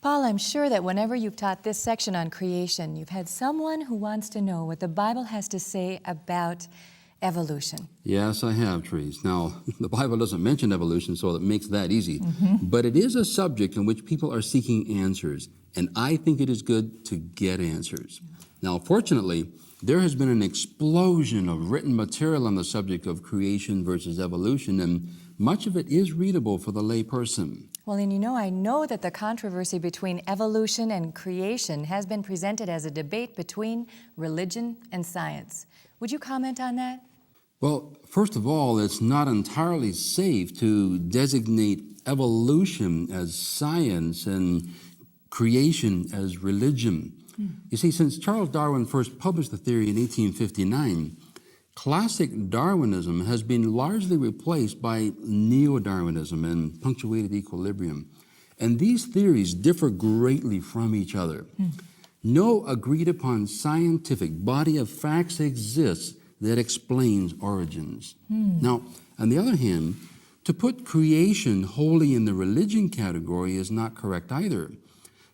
Paul, I'm sure that whenever you've taught this section on creation, you've had someone who wants to know what the Bible has to say about evolution. Yes, I have, Therese. Now, the Bible doesn't mention evolution, so it makes that easy. But it is a subject in which people are seeking answers, and I think it is good to get answers. Now, fortunately, there has been an explosion of written material on the subject of creation versus evolution, and much of it is readable for the layperson. Well, and I know that the controversy between evolution and creation has been presented as a debate between religion and science. Would you comment on that? Well, first of all, it's not entirely safe to designate evolution as science and creation as religion. You see, since Charles Darwin first published the theory in 1859, classic Darwinism has been largely replaced by neo-Darwinism and punctuated equilibrium. And these theories differ greatly from each other. No agreed-upon scientific body of facts exists that explains origins. Now, on the other hand, to put creation wholly in the religion category is not correct either.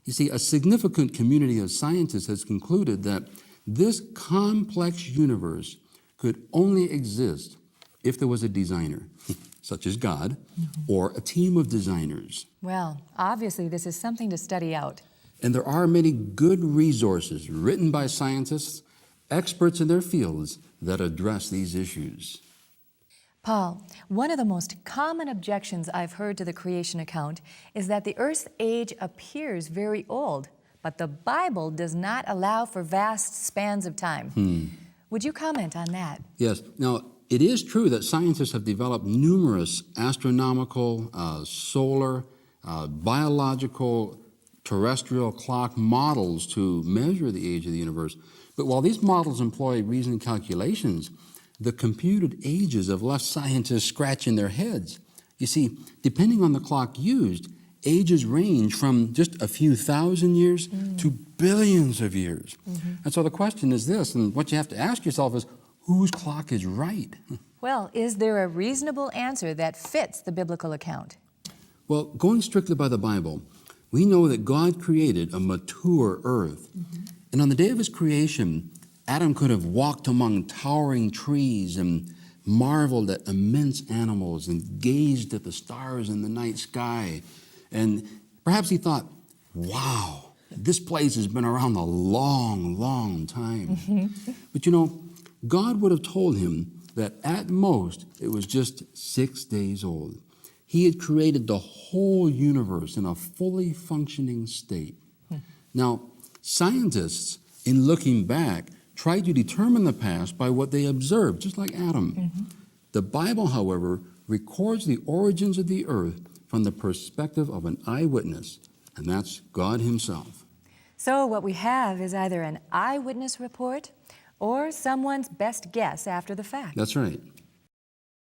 You see, a significant community of scientists has concluded that this complex universe could only exist if there was a designer, such as God, or a team of designers. Well, obviously this is something to study out. And there are many good resources written by scientists, experts in their fields, that address these issues. Paul, one of the most common objections I've heard to the creation account is that the Earth's age appears very old, but the Bible does not allow for vast spans of time. Would you comment on that? Yes. Now, it is true that scientists have developed numerous astronomical, solar, biological, terrestrial clock models to measure the age of the universe. But while these models employ reasoned calculations, the computed ages have left scientists scratching their heads. You see, depending on the clock used, ages range from just a few thousand years to billions of years. And so the question is this, and what you have to ask yourself is, whose clock is right? Well, is there a reasonable answer that fits the biblical account? Well, going strictly by the Bible, we know that God created a mature earth. And on the day of his creation, Adam could have walked among towering trees and marveled at immense animals and gazed at the stars in the night sky. And perhaps he thought, wow, this place has been around a long, long time. But God would have told him that at most it was just 6 days old. He had created the whole universe in a fully functioning state. Now, scientists, in looking back, try to determine the past by what they observed, just like Adam. The Bible, however, records the origins of the earth from the perspective of an eyewitness, and that's God himself. So what we have is either an eyewitness report or someone's best guess after the fact. That's right.